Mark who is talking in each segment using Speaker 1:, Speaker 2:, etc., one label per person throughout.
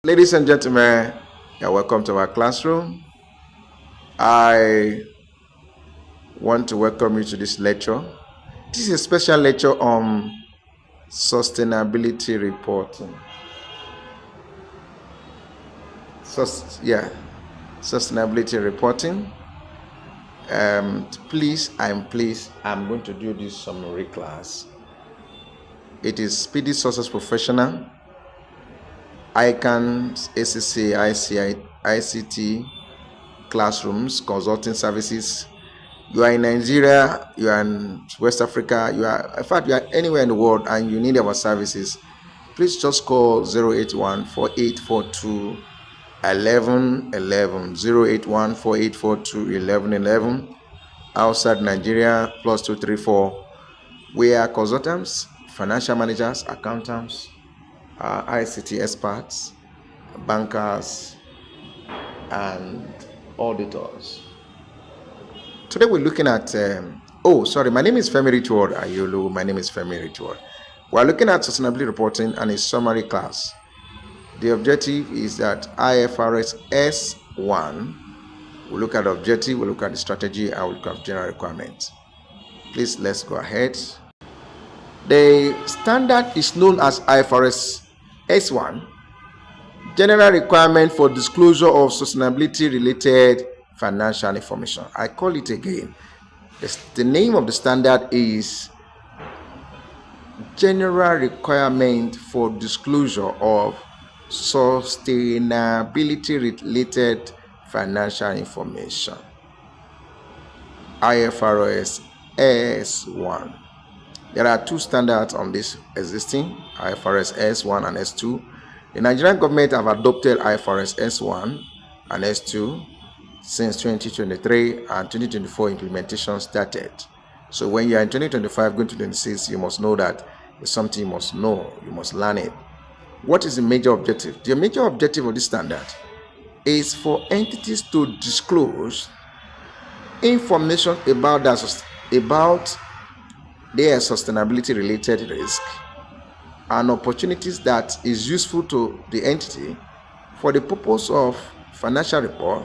Speaker 1: Ladies and gentlemen, you're welcome to our classroom. I want to welcome you to this lecture. This is a special lecture on sustainability reporting. Sustainability reporting. I'm going to do this summary class. It is Speedysuccess Professional, ICANN, ACC, ICT, classrooms, consulting services. You are in Nigeria, you are in West Africa, you are anywhere in the world and you need our services, please just call 081-4842-1111, 081-4842-1111. Outside Nigeria, +234. We are consultants, financial managers, accountants, ICT experts, bankers, and auditors. Today we're looking at, my name is Femi Richward Ayolo. My name is Femi Richward. We're looking at sustainability reporting and a summary class. The objective is that IFRS S1, we'll look at the objective, we'll look at the strategy, and we'll look at general requirements. Please, let's go ahead. The standard is known as IFRS S1, General Requirement for Disclosure of Sustainability-Related Financial Information. I call it again. The name of the standard is General Requirement for Disclosure of Sustainability-Related Financial Information. IFRS S1. There are two standards on this existing, IFRS S1 and S2. The Nigerian government have adopted IFRS S1 and S2 since 2023, and 2024 implementation started. So when you are in 2025 going to 2026, you must know that it's something you must know, you must learn it. What is the major objective? The major objective of this standard is for entities to disclose information about their sustainability related risk and opportunities that is useful to the entity for the purpose of financial report,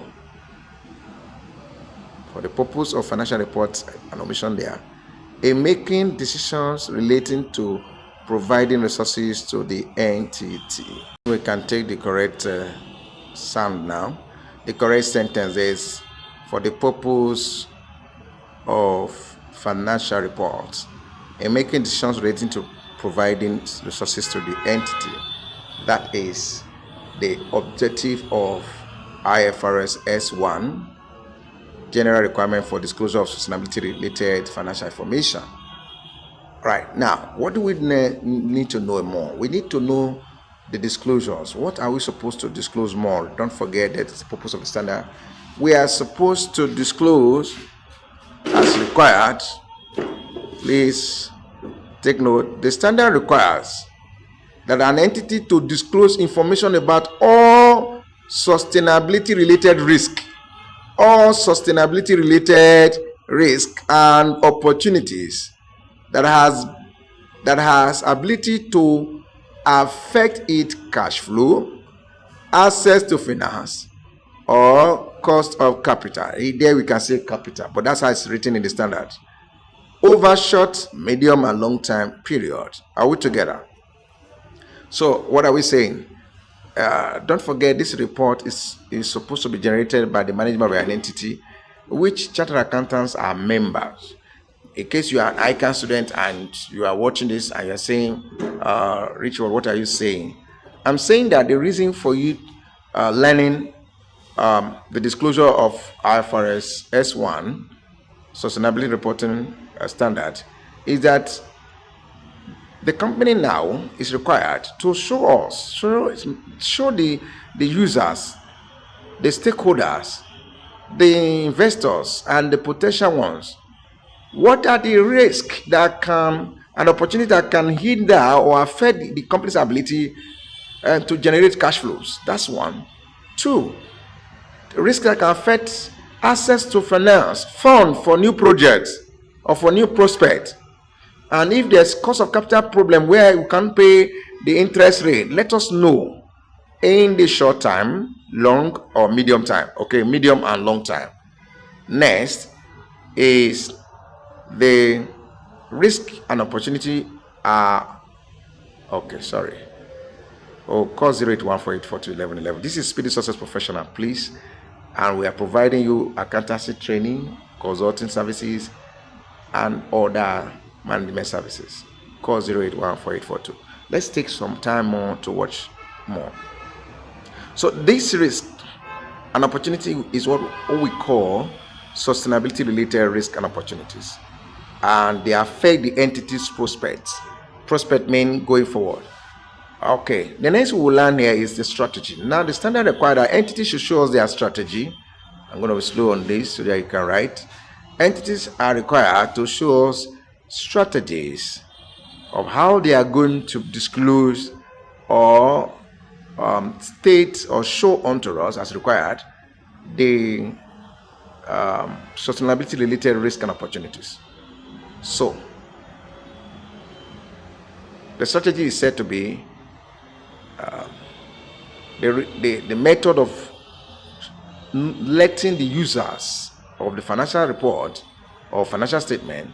Speaker 1: and omission there, in making decisions relating to providing resources to the entity. We can take the correct sound now. The correct sentence is for the purpose of financial reports and making decisions relating to providing resources to the entity. That is the objective of IFRS S1, General Requirement for Disclosure of Sustainability-Related Financial Information. Right, now, what do we need to know more? We need to know the disclosures. What are we supposed to disclose more? Don't forget that it's the purpose of the standard. We are supposed to disclose as required. Please take note. The standard requires that an entity to disclose information about all sustainability related risk and opportunities that has ability to affect its cash flow, access to finance, or cost of capital. There we can say capital, but that's how it's written in the standard. Over short, medium, and long time period. Are we together? So what are we saying? Don't forget, this report is supposed to be generated by the management of an entity, which chartered accountants are members. In case you are an ICANN student and you are watching this and you're saying, Richard, what are you saying? I'm saying that the reason for you learning the disclosure of IFRS S1, Sustainability Reporting Standard, is that the company now is required to show the users, the stakeholders, the investors, and the potential ones, what are the risks that can and opportunities that can hinder or affect the company's ability to generate cash flows. That's one. Two, the risks that can affect access to finance, fund for new projects or for new prospects. And if there's cost of capital problem where you can't pay the interest rate, let us know. in the short time, long or medium time. Okay, medium and long time. Next is the risk and opportunity are okay, sorry. Oh, call 08148421111. This is Speedysuccess Professional, please. And we are providing you accountancy training, consulting services, and other management services. Call 0814842. Let's take some time more to watch more. So this risk and opportunity is what we call sustainability related risk and opportunities. And they affect the entity's prospects. Prospect mean going forward. Okay, the next we will learn here is the strategy. Now, the standard required that entities should show us their strategy. I'm going to be slow on this so that you can write. Entities are required to show us strategies of how they are going to disclose or state or show unto us as required the sustainability related risk and opportunities. So, the strategy is said to be the method of letting the users of the financial report or financial statement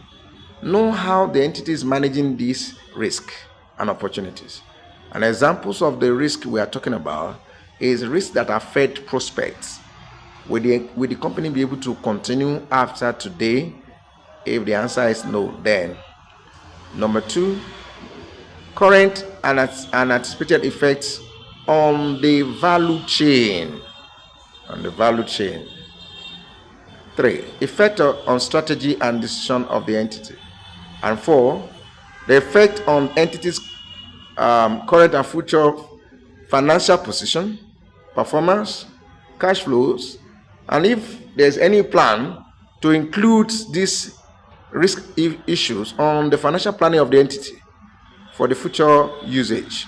Speaker 1: know how the entity is managing these risk and opportunities. And examples of the risk we are talking about is risks that affect prospects. Will the company be able to continue after today? If the answer is no, then number 2, current and anticipated effects on the value chain. 3, effect on strategy and decision of the entity. And 4, the effect on entity's current and future financial position, performance, cash flows, and if there's any plan to include these risk issues on the financial planning of the entity for the future usage.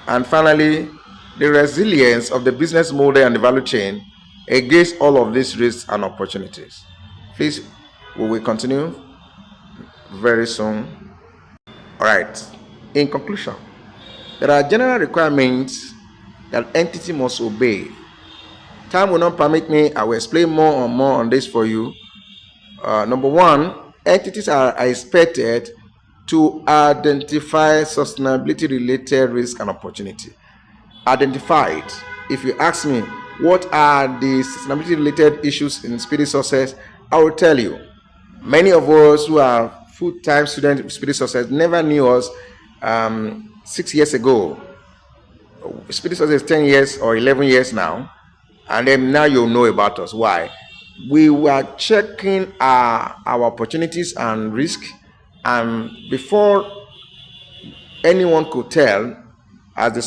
Speaker 1: And finally, the resilience of the business model and the value chain against all of these risks and opportunities. Please, we will continue very soon. All right. In conclusion, there are general requirements that entity must obey. Time will not permit me. I will explain more and more on this for you. Number 1, entities are expected to identify sustainability related risk and opportunity. Identify it. If you ask me what are the sustainability related issues in Speedysuccess, I will tell you. Many of us who are full-time students of Speedysuccess never knew us 6 years ago. Speedysuccess is 10 years or 11 years now, and then now you know about us. Why? We were checking our opportunities and risk, and before anyone could tell, as the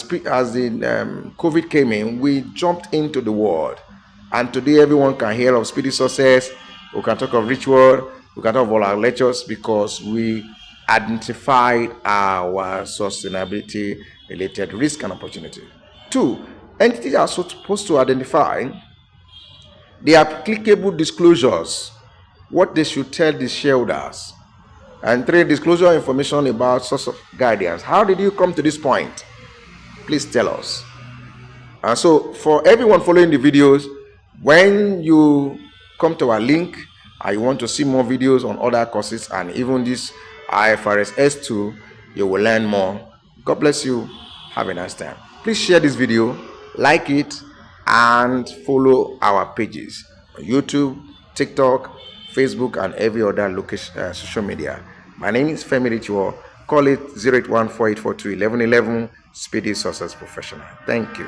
Speaker 1: COVID came in, we jumped into the world, and today everyone can hear of Speedysuccess. We can talk of Ritual. We can talk of all our lectures because we identified our sustainability related risk and opportunity. 2, entities are supposed to identify the applicable disclosures, what they should tell the shareholders. And 3, disclosure information about source of guidance. How did you come to this point? Please tell us. And so for everyone following the videos, when you come to our link and you want to see more videos on other courses and even this IFRS S2, you will learn more. God bless you. Have a nice time. Please share this video, like it, and follow our pages on YouTube, TikTok, Facebook, and every other location, social media. My name is Femi Ritual. Call it 08148421111. Speedysuccess Professional. Thank you.